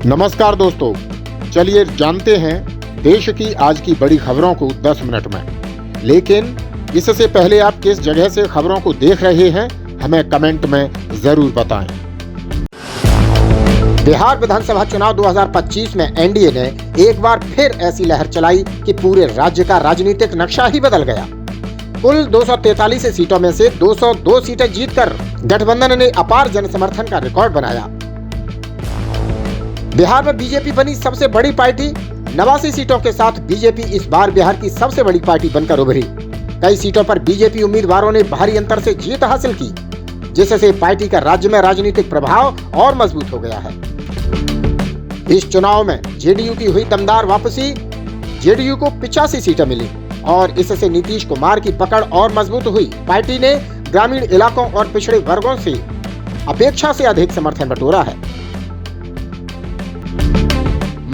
नमस्कार दोस्तों, चलिए जानते हैं देश की आज की बड़ी खबरों को 10 मिनट में। लेकिन इससे पहले आप किस जगह से खबरों को देख रहे हैं हमें कमेंट में जरूर बताएं। बिहार विधानसभा चुनाव 2025 में एनडीए ने एक बार फिर ऐसी लहर चलाई कि पूरे राज्य का राजनीतिक नक्शा ही बदल गया। कुल 243 सीटों में से 202 सीटें जीतकर गठबंधन ने अपार जनसमर्थन का रिकॉर्ड बनाया। बिहार में बीजेपी बनी सबसे बड़ी पार्टी। 89 सीटों के साथ बीजेपी इस बार बिहार की सबसे बड़ी पार्टी बनकर उभरी। कई सीटों पर बीजेपी उम्मीदवारों ने भारी अंतर से जीत हासिल की, जिससे पार्टी का राज्य में राजनीतिक प्रभाव और मजबूत हो गया है। इस चुनाव में जेडीयू की हुई दमदार वापसी। जेडीयू को 85 सीटें मिली और इससे नीतीश कुमार की पकड़ और मजबूत हुई। पार्टी ने ग्रामीण इलाकों और पिछड़े वर्गों से अपेक्षा से अधिक समर्थन बटोरा है।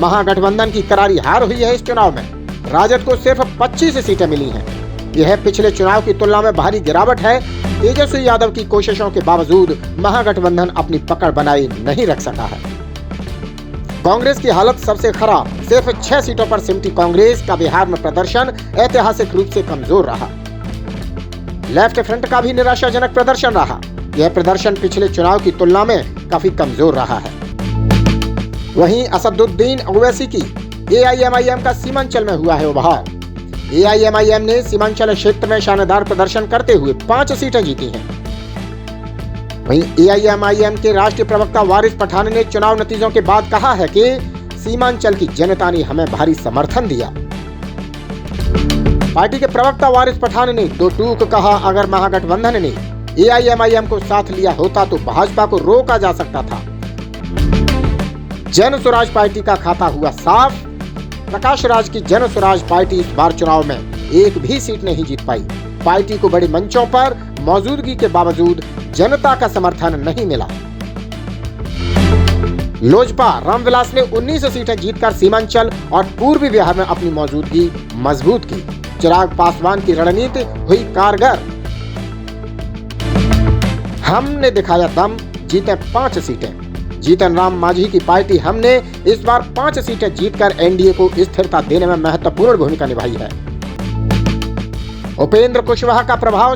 महागठबंधन की करारी हार हुई है। इस चुनाव में राजद को सिर्फ 25 सीटें मिली हैं। यह पिछले चुनाव की तुलना में भारी गिरावट है। तेजस्वी यादव की कोशिशों के बावजूद महागठबंधन अपनी पकड़ बनाए नहीं रख सका है। कांग्रेस की हालत सबसे खराब। सिर्फ 6 सीटों पर सिमटी कांग्रेस का बिहार में प्रदर्शन ऐतिहासिक रूप से कमजोर रहा। लेफ्ट फ्रंट का भी निराशाजनक प्रदर्शन रहा। यह प्रदर्शन पिछले चुनाव की तुलना में काफी कमजोर रहा है। वहीं असदुद्दीन ओवैसी की एआईएमआईएम का सीमांचल में हुआ है उभार। एआईएमआईएम ने सीमांचल क्षेत्र में शानदार प्रदर्शन करते हुए 5 सीटें जीती हैं। वहीं एआईएमआईएम के राष्ट्रीय प्रवक्ता वारिस पठान ने चुनाव नतीजों के बाद कहा है कि सीमांचल की जनता ने हमें भारी समर्थन दिया। पार्टी के प्रवक्ता वारिस पठान ने दो टूक कहा, अगर महागठबंधन ने एआईएमआईएम को साथ लिया होता तो भाजपा को रोका जा सकता था। जन स्वराज पार्टी का खाता हुआ साफ। प्रकाश राज की जन स्वराज पार्टी इस बार चुनाव में एक भी सीट नहीं जीत पाई। पार्टी को बड़े मंचों पर मौजूदगी के बावजूद जनता का समर्थन नहीं मिला। लोजपा रामविलास ने 19 सीटें जीतकर सीमांचल और पूर्वी बिहार में अपनी मौजूदगी मजबूत की। चिराग पासवान की रणनीति हुई कारगर। हमने दिखाया दम, जीते 5 सीटें। जीतन राम मांझी की पार्टी हमने इस बार 5 सीटें जीतकर एनडीए को स्थिरता देने में महत्वपूर्ण भूमिका निभाई है। उपेंद्र कुशवाहा का प्रभाव,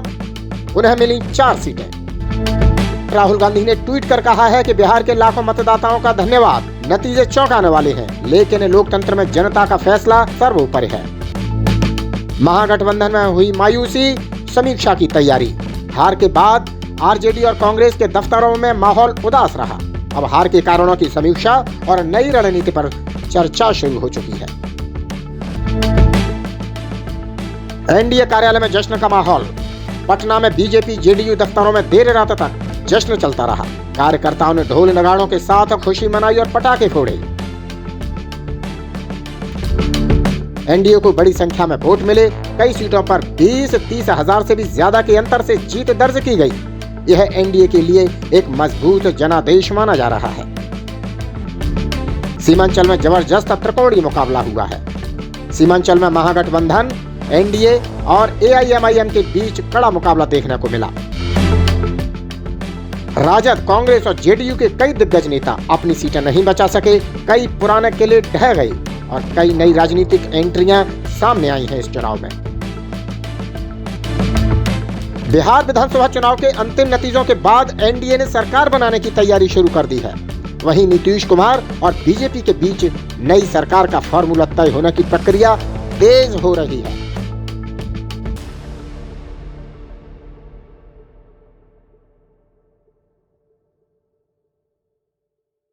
उन्हें मिली 4 सीटें। राहुल गांधी ने ट्वीट कर कहा है कि बिहार के लाखों मतदाताओं का धन्यवाद। नतीजे चौंकाने वाले हैं, लेकिन लोकतंत्र में जनता का फैसला सर्वोपरि है। महागठबंधन में हुई मायूसी, समीक्षा की तैयारी। हार के बाद आरजेडी और कांग्रेस के दफ्तरों में माहौल उदास रहा। अब हार के कारणों की समीक्षा और नई रणनीति पर चर्चा शुरू हो चुकी है। एनडीए कार्यालय में जश्न का माहौल। पटना में बीजेपी जेडीयू दफ्तरों में देर रात तक जश्न चलता रहा। कार्यकर्ताओं ने ढोल नगाड़ों के साथ खुशी मनाई और पटाखे फोड़े। एनडीए को बड़ी संख्या में वोट मिले। कई सीटों पर 20-30 हजार से भी ज्यादा के अंतर से जीत दर्ज की गई। यह एनडीए के लिए एक मजबूत जनादेश माना जा रहा है। सीमांचल में जबरदस्त त्रिकोणीय मुकाबला हुआ है। सीमांचल में महागठबंधन, एनडीए और एआईएमआईएम के बीच कड़ा मुकाबला देखने को मिला। राजद, कांग्रेस और जेडीयू के कई दिग्गज नेता अपनी सीटें नहीं बचा सके। कई पुराने किले ढह गए और कई नई राजनीतिक एंट्रियां सामने आई हैं इस चुनाव में। बिहार विधानसभा चुनाव के अंतिम नतीजों के बाद एनडीए ने सरकार बनाने की तैयारी शुरू कर दी है। वहीं नीतीश कुमार और बीजेपी के बीच नई सरकार का फॉर्मूला तय होने की प्रक्रिया तेज हो रही है।